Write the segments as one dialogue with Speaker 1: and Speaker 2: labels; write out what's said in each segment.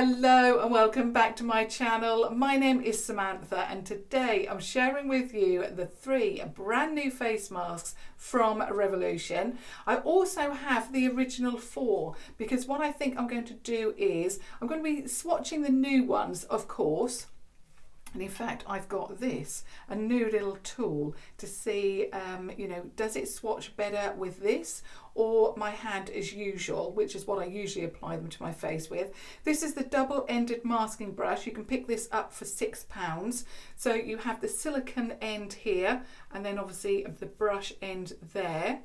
Speaker 1: Hello and welcome back to my channel. My name is Samantha and today I'm sharing with you the 3 brand new face masks from Revolution. I also have the original 4 because what I think I'm going to do is I'm going to be swatching the new ones, of course. And in fact, I've got this, a new little tool to see, does it swatch better with this or my hand as usual, which is what I usually apply them to my face with. This is the double-ended masking brush. You can pick this up for £6. So you have the silicone end here and then obviously the brush end there.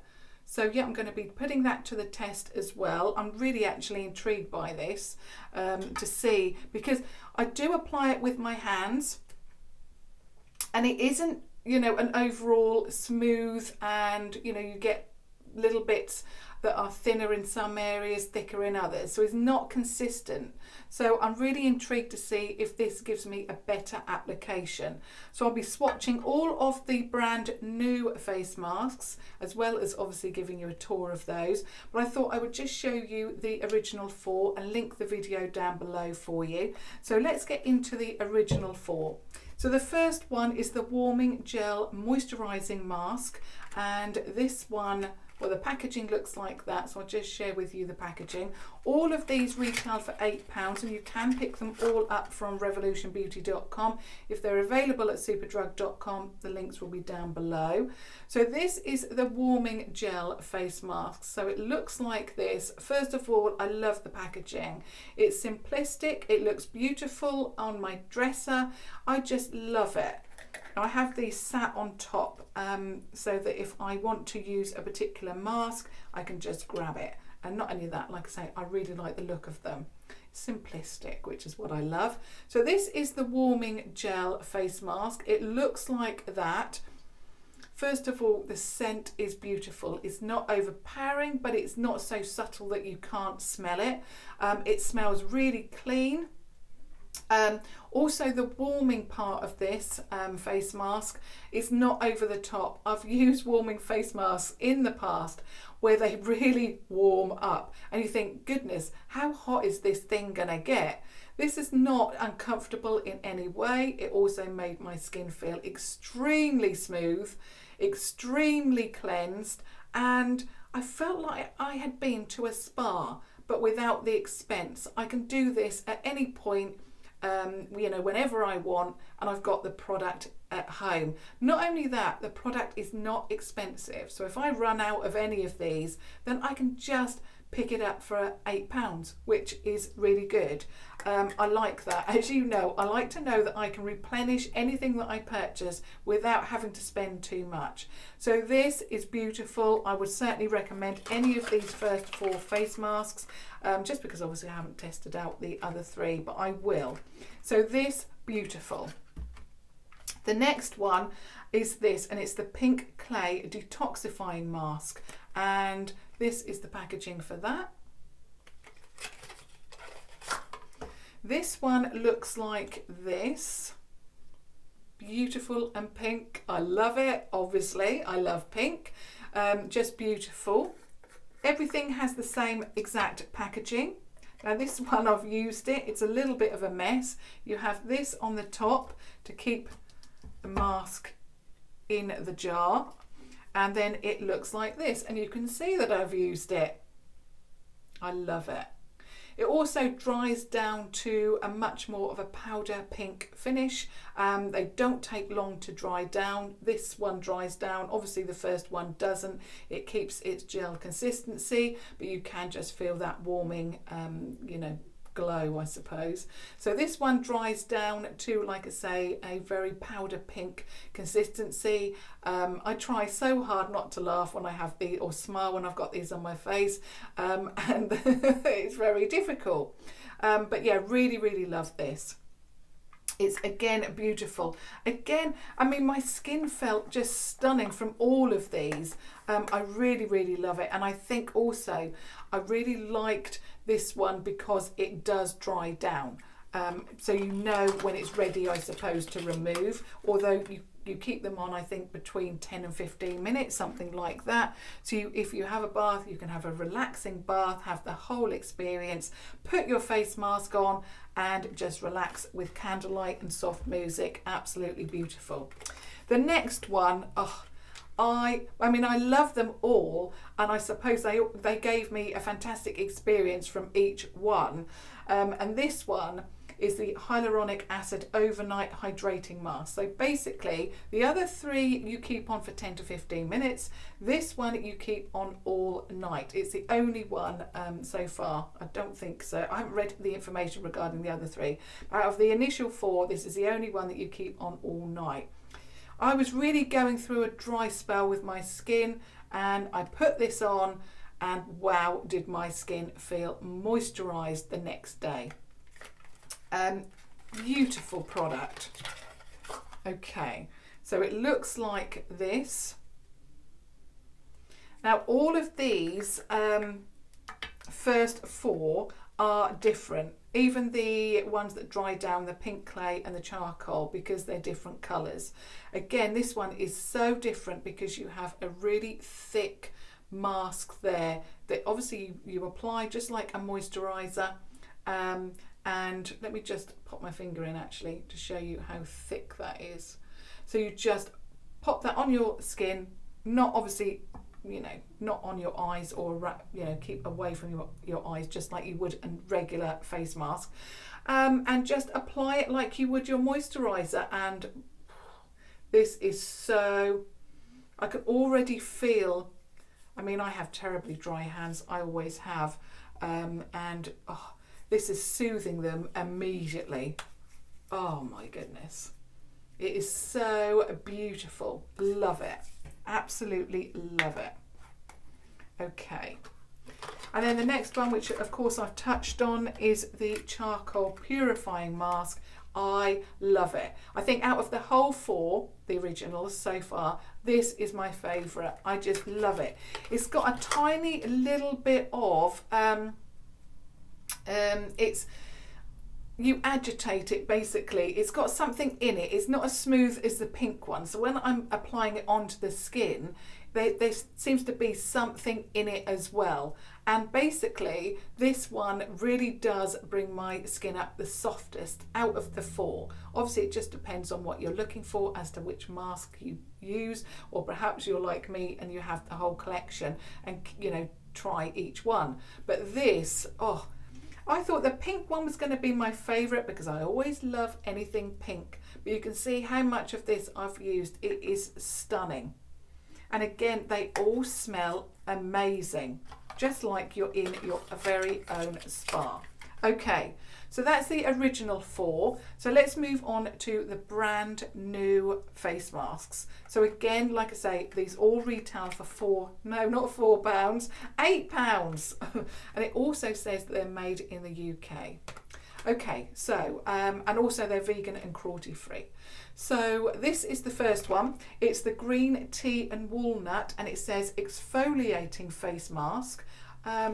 Speaker 1: So yeah, I'm going to be putting that to the test as well. I'm really actually intrigued by this to see, because I do apply it with my hands and it isn't, an overall smooth, and you get little bits that are thinner in some areas, thicker in others. So it's not consistent. So I'm really intrigued to see if this gives me a better application. So I'll be swatching all of the brand new face masks, as well as obviously giving you a tour of those. But I thought I would just show you the original 4 and link the video down below for you. So let's get into the original 4. So the first one is the Warming Gel Moisturising Mask, and this one, well, the packaging looks like that, so I'll just share with you the packaging. All of these retail for £8 and you can pick them all up from revolutionbeauty.com. If they're available at superdrug.com, the links will be down below. So this is the Warming Gel face mask. So it looks like this. First of all, I love the packaging. It's simplistic, it looks beautiful on my dresser. I just love it. I have these sat on top so that if I want to use a particular mask, I can just grab it. And not only that, like I say, I really like the look of them. Simplistic, which is what I love. So this is the Warming Gel face mask. It looks like that. First of all, the scent is beautiful. It's not overpowering, but it's not so subtle that you can't smell it. It smells really clean. Also, the warming part of this face mask is not over the top. I've used warming face masks in the past where they really warm up and you think, goodness, how hot is this thing gonna get? This is not uncomfortable in any way. It also made my skin feel extremely smooth, extremely cleansed, and I felt like I had been to a spa, but without the expense. I can do this at any point, whenever I want, and I've got the product at home. Not only that, the product is not expensive. So if I run out of any of these, then I can just pick it up for £8, which is really good. I like that. As you know, I like to know that I can replenish anything that I purchase without having to spend too much. So this is beautiful. I would certainly recommend any of these first 4 face masks, just because obviously I haven't tested out the other 3, but I will. So this, beautiful. The next one is this, and it's the Pink Clay Detoxifying Mask, and this is the packaging for that. This one looks like this. Beautiful and pink. I love it, obviously. I love pink. Just beautiful. Everything has the same exact packaging. Now this one, I've used it. It's a little bit of a mess. You have this on the top to keep the mask in the jar. And then it looks like this. And you can see that I've used it. I love it. It also dries down to a much more of a powder pink finish. They don't take long to dry down. This one dries down. Obviously the first one doesn't. It keeps its gel consistency, but you can just feel that warming, glow, I suppose. So this one dries down to, like I say, a very powder pink consistency. I try so hard not to laugh when I have these, or smile when I've got these on my face, and it's very difficult. But yeah, really, really love this. It's again beautiful. Again, I mean, my skin felt just stunning from all of these. I really, really love it. And I think also I really liked this one because it does dry down. So you know when it's ready, I suppose, to remove. Although you keep them on, I think, between 10 and 15 minutes, something like that. So if you have a bath, you can have a relaxing bath, have the whole experience, put your face mask on and just relax with candlelight and soft music. Absolutely beautiful. The next one, I mean, I love them all, and I suppose they gave me a fantastic experience from each one. And this one is the Hyaluronic Acid Overnight Hydrating Mask. So basically, the other three you keep on for 10 to 15 minutes. This one you keep on all night. It's the only one so far. I don't think so. I haven't read the information regarding the other three. Out of the initial 4, this is the only one that you keep on all night. I was really going through a dry spell with my skin, and I put this on, and wow, did my skin feel moisturised the next day. Beautiful product. Okay, so it looks like this. Now all of these first 4 are different, even the ones that dry down, the pink clay and the charcoal, because they're different colours. Again, this one is so different because you have a really thick mask there that obviously you apply just like a moisturiser. And let me just pop my finger in actually to show you how thick that is. So you just pop that on your skin, not obviously, you know, not on your eyes, or keep away from your eyes, just like you would a regular face mask, and just apply it like you would your moisturiser. And this is so, I can already feel, I mean, I have terribly dry hands, I always have, this is soothing them immediately. Oh my goodness. It is so beautiful. Love it. Absolutely love it. Okay. And then the next one, which of course I've touched on, is the Charcoal Purifying Mask. I love it. I think out of the whole 4, the originals so far, this is my favourite. I just love it. It's got a tiny little bit of you agitate it basically. It's got something in it. It's not as smooth as the pink one. So when I'm applying it onto the skin, there seems to be something in it as well. And basically, this one really does bring my skin up the softest out of the 4. Obviously, it just depends on what you're looking for as to which mask you use, or perhaps you're like me and you have the whole collection and, you know, try each one. But this, I thought the pink one was going to be my favourite because I always love anything pink. But you can see how much of this I've used. It is stunning. And again, they all smell amazing, just like you're in your very own spa. Okay, so that's the original 4. So let's move on to the brand new face masks. So again, like I say, these all retail for £8. And it also says that they're made in the UK. Okay, so, and also they're vegan and cruelty free. So this is the first one. It's the green tea and walnut, and it says exfoliating face mask.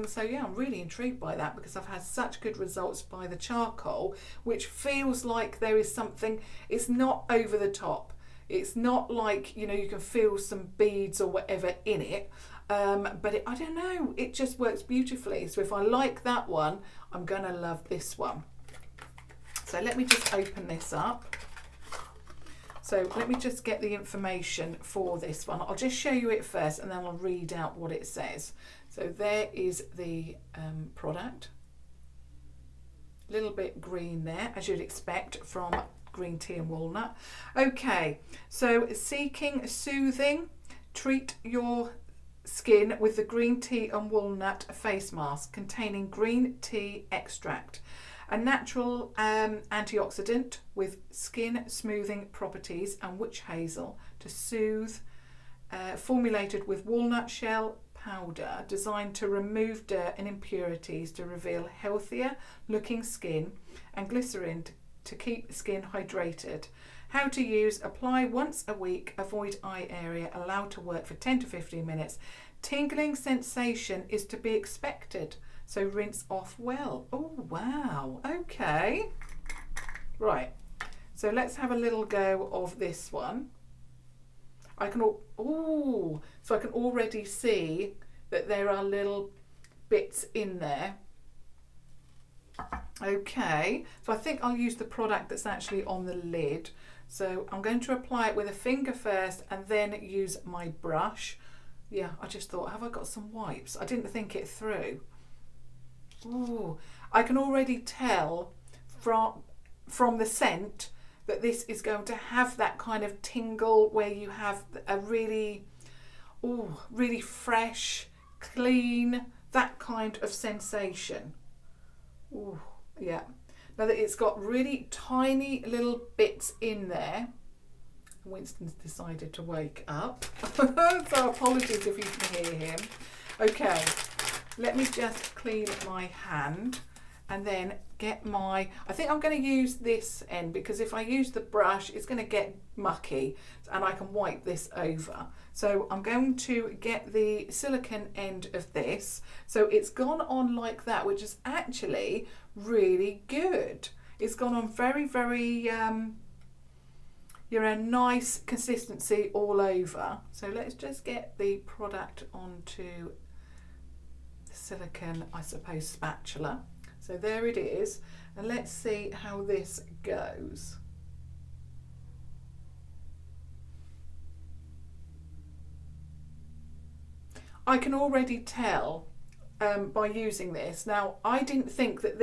Speaker 1: So yeah, I'm really intrigued by that because I've had such good results by the charcoal, which feels like there is something, it's not over the top. It's not like, you know, you can feel some beads or whatever in it. But I don't know, it just works beautifully. So if I like that one, I'm gonna love this one. So let me just open this up. So let me just get the information for this one. I'll just show you it first and then I'll read out what it says. So there is the product. A little bit green there, as you'd expect from green tea and walnut. Okay, so seeking soothing, treat your skin with the green tea and walnut face mask containing green tea extract. A natural antioxidant with skin smoothing properties and witch hazel to soothe, formulated with walnut shell powder, designed to remove dirt and impurities to reveal healthier looking skin, and glycerin to keep skin hydrated. How to use: apply once a week, avoid eye area, allow to work for 10 to 15 minutes. Tingling sensation is to be expected, so rinse off well. Oh wow, okay. Right, so let's have a little go of this one. So I can already see that there are little bits in there. Okay, so I think I'll use the product that's actually on the lid. So I'm going to apply it with a finger first and then use my brush. Yeah, I just thought, have I got some wipes? I didn't think it through. Ooh, I can already tell from the scent that this is going to have that kind of tingle where you have a really fresh, clean, that kind of sensation. Ooh, yeah. Now that it's got really tiny little bits in there. Winston's decided to wake up. So apologies if you can hear him. Okay, let me just clean my hand and then get I think I'm going to use this end, because if I use the brush it's going to get mucky and I can wipe this over. So I'm going to get the silicone end of this. So it's gone on like that, which is actually really good. It's gone on very, very nice consistency all over. So let's just get the product onto the silicone, I suppose, spatula. So there it is, and let's see how this goes. I can already tell by using this. Now, I didn't think that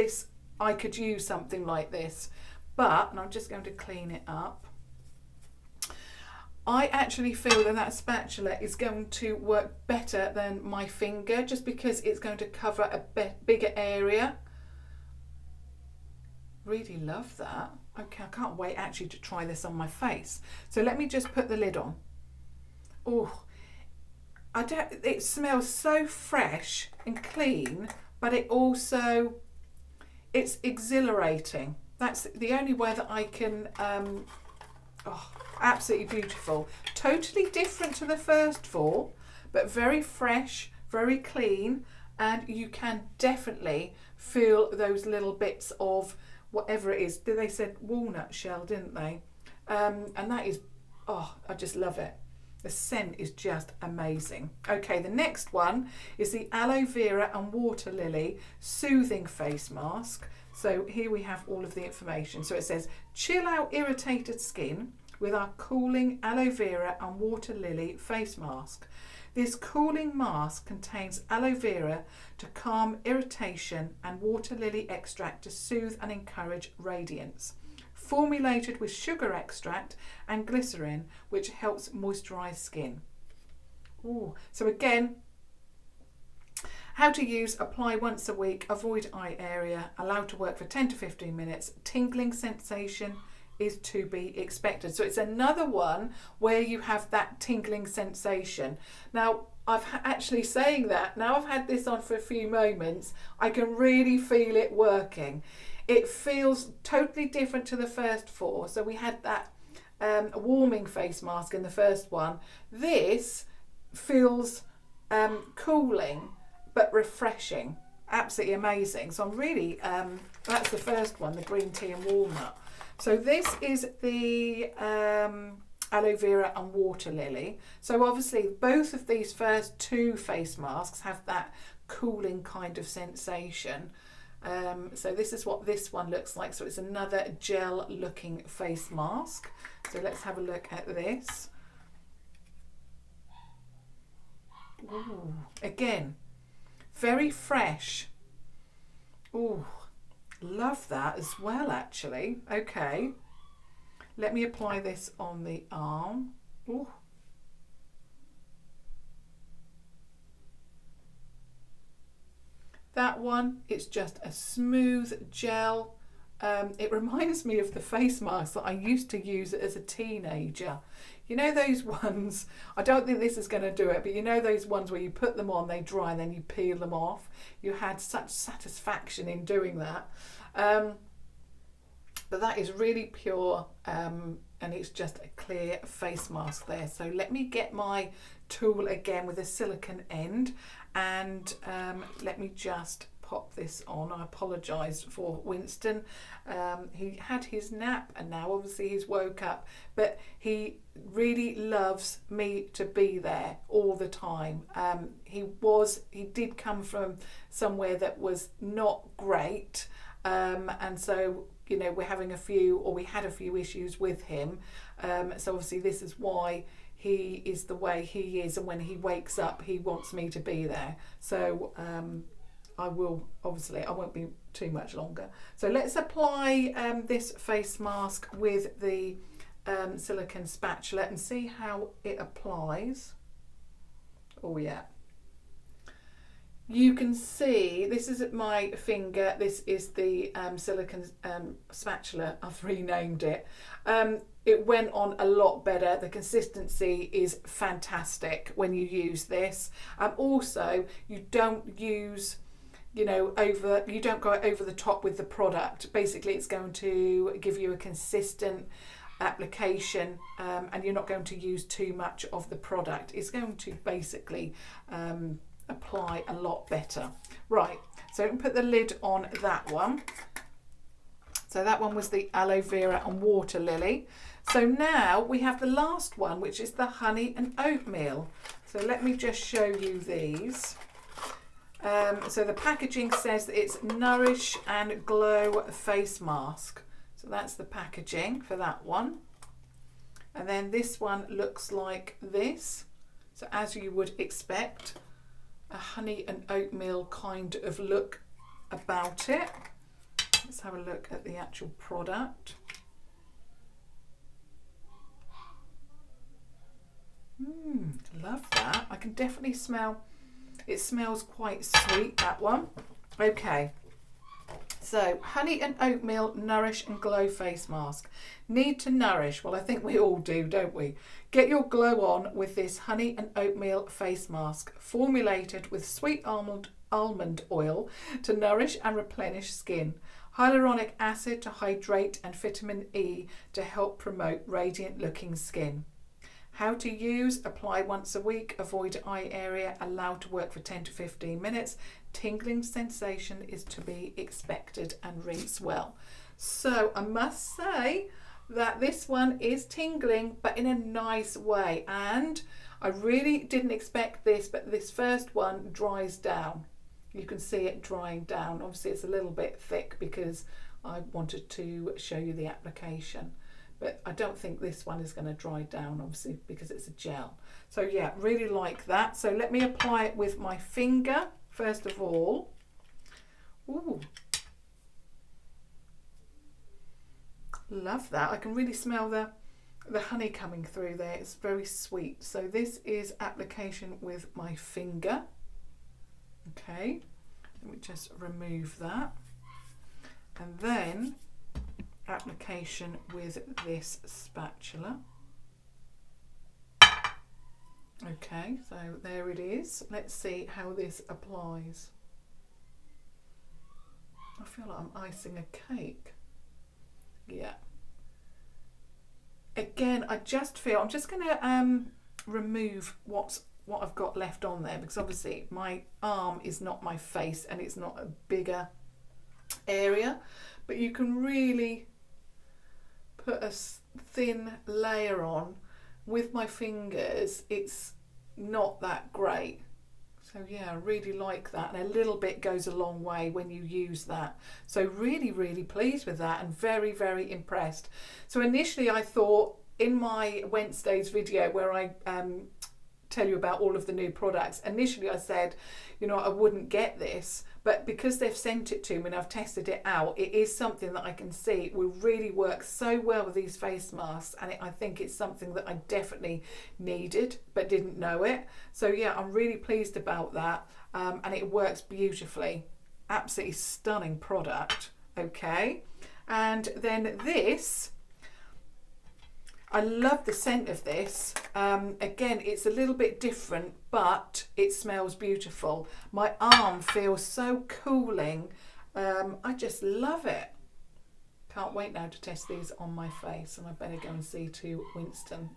Speaker 1: I could use something like this, and I'm just going to clean it up. I actually feel that spatula is going to work better than my finger, just because it's going to cover a bigger area. Really love that. Okay, I can't wait actually to try this on my face. So let me just put the lid on. Oh, it smells so fresh and clean, but it's exhilarating. That's the only way that I can, absolutely beautiful. Totally different to the first four, but very fresh, very clean, and you can definitely feel those little bits of whatever it is. They said walnut shell, didn't they? And that is, I just love it. The scent is just amazing. Okay, the next one is the Aloe Vera and Water Lily Soothing Face Mask. So here we have all of the information. So it says, chill out irritated skin with our cooling Aloe Vera and Water Lily face mask. This cooling mask contains aloe vera to calm irritation and water lily extract to soothe and encourage radiance. Formulated with sugar extract and glycerin, which helps moisturise skin. Ooh. So again, how to use: apply once a week, avoid eye area, allow to work for 10 to 15 minutes, tingling sensation is to be expected. So it's another one where you have that tingling sensation. Now, actually saying that, now I've had this on for a few moments, I can really feel it working. It feels totally different to the first four. So we had that warming face mask in the first one. This feels cooling but refreshing. Absolutely amazing. So I'm really, that's the first one, the green tea and walnut. So this is the Aloe Vera and Water Lily. So obviously both of these first two face masks have that cooling kind of sensation. So this is what this one looks like. So it's another gel looking face mask. So let's have a look at this. Ooh, again, very fresh. Ooh. Love that as well, actually. Okay, let me apply this on the arm. Ooh. That one, it's just a smooth gel. It reminds me of the face masks that I used to use as a teenager. You know those ones, I don't think this is going to do it, but you know those ones where you put them on, they dry, and then you peel them off? You had such satisfaction in doing that. But that is really pure, and it's just a clear face mask there. So let me get my tool again with a silicone end, and let me just pop this on. I apologise for Winston. He had his nap and now obviously he's woke up, but he really loves me to be there all the time. He did come from somewhere that was not great, and so you know we had a few issues with him. So obviously this is why he is the way he is, and when he wakes up he wants me to be there. So I won't be too much longer. So let's apply this face mask with the silicone spatula and see how it applies. Oh yeah, you can see this is my finger. This is the silicone spatula. I've renamed it. It went on a lot better. The consistency is fantastic when you use this. Also, you don't use, you don't go over the top with the product. Basically, it's going to give you a consistent application, and you're not going to use too much of the product. It's going to basically apply a lot better. Right, so we can put the lid on that one. So that one was the aloe vera and water lily. So now we have the last one, which is the honey and oatmeal. So let me just show you these. So the packaging says that it's Nourish and Glow face mask. So that's the packaging for that one. And then this one looks like this. So as you would expect, a honey and oatmeal kind of look about it. Let's have a look at the actual product. Love that. I can definitely smell, it smells quite sweet, that one. Okay, so honey and oatmeal Nourish and Glow face mask. Need to nourish. Well, I think we all do, don't we? Get your glow on with this honey and oatmeal face mask, formulated with sweet almond oil to nourish and replenish skin, hyaluronic acid to hydrate, and vitamin E to help promote radiant looking skin. How to use: apply once a week, avoid eye area, allow to work for 10 to 15 minutes. Tingling sensation is to be expected, and rinse well. So I must say that this one is tingling, but in a nice way. And I really didn't expect this, but this first one dries down. You can see it drying down. Obviously it's a little bit thick because I wanted to show you the application. But I don't think this one is going to dry down, obviously, because it's a gel. So yeah, really like that. So let me apply it with my finger, first of all. Ooh. Love that. I can really smell the honey coming through there. It's very sweet. So this is application with my finger. Okay, let me just remove that. And then application with this spatula. Okay, so there it is. Let's see how this applies. I feel like I'm icing a cake. Yeah. Again, I just feel I'm just going to remove what I've got left on there, because obviously my arm is not my face and it's not a bigger area, but you can really put a thin layer on. With my fingers it's not that great. So yeah, I really like that, and a little bit goes a long way when you use that. So really, really pleased with that, and very, very impressed. So initially I thought, in my Wednesday's video where I tell you about all of the new products, initially I said, you know, I wouldn't get this, but because they've sent it to me and I've tested it out, it is something that I can see will really work so well with these face masks, and I think it's something that I definitely needed but didn't know it. So yeah, I'm really pleased about that, and it works beautifully. Absolutely stunning product. Okay, and then this, I love the scent of this. Again, it's a little bit different, but it smells beautiful. My arm feels so cooling. I just love it. Can't wait now to test these on my face, and I better go and see to Winston.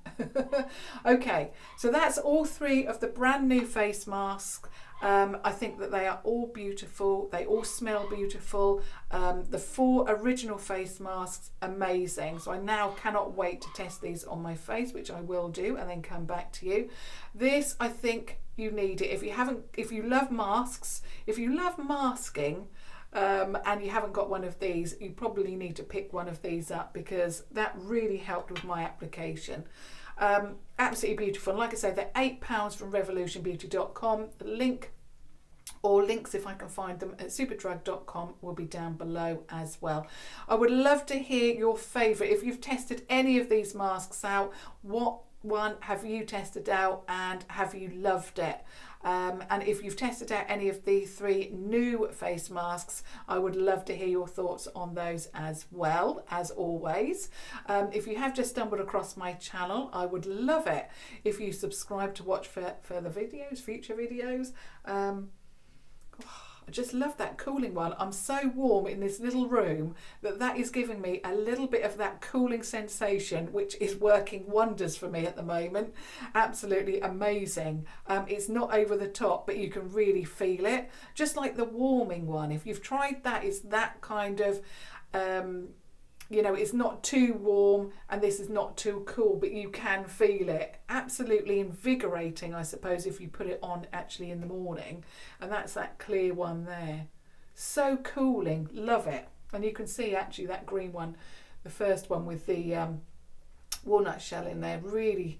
Speaker 1: Okay, so that's all 3 of the brand new face masks. I think that they are all beautiful. They all smell beautiful. The 4 original face masks, amazing. So I now cannot wait to test these on my face, which I will do and then come back to you. This, I think you need it. If you love masks, if you love masking, and you haven't got one of these, you probably need to pick one of these up, because that really helped with my application. Absolutely beautiful. And like I say, they're £8 from revolutionbeauty.com. The link, or links if I can find them, at superdrug.com will be down below as well. I would love to hear your favourite. If you've tested any of these masks out, what one have you tested out and have you loved it? And if you've tested out any of the 3 new face masks, I would love to hear your thoughts on those as well, as always. If you have just stumbled across my channel, I would love it if you subscribe to watch for further videos, future videos. I just love that cooling one. I'm so warm in this little room that is giving me a little bit of that cooling sensation, which is working wonders for me at the moment. Absolutely amazing. It's not over the top, but you can really feel it. Just like the warming one. If you've tried that, it's that kind of, you know, it's not too warm and this is not too cool, but you can feel it. Absolutely invigorating, I suppose, if you put it on actually in the morning. And that's that clear one there. So cooling, love it. And you can see actually that green one, the first one with the walnut shell in there, really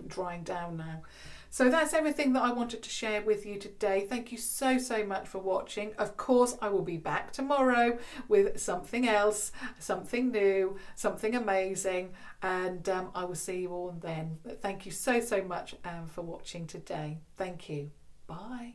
Speaker 1: drying down now. So that's everything that I wanted to share with you today. Thank you so much for watching. Of course, I will be back tomorrow with something else, something new, something amazing, and I will see you all then. But thank you so much for watching today. Thank you. Bye.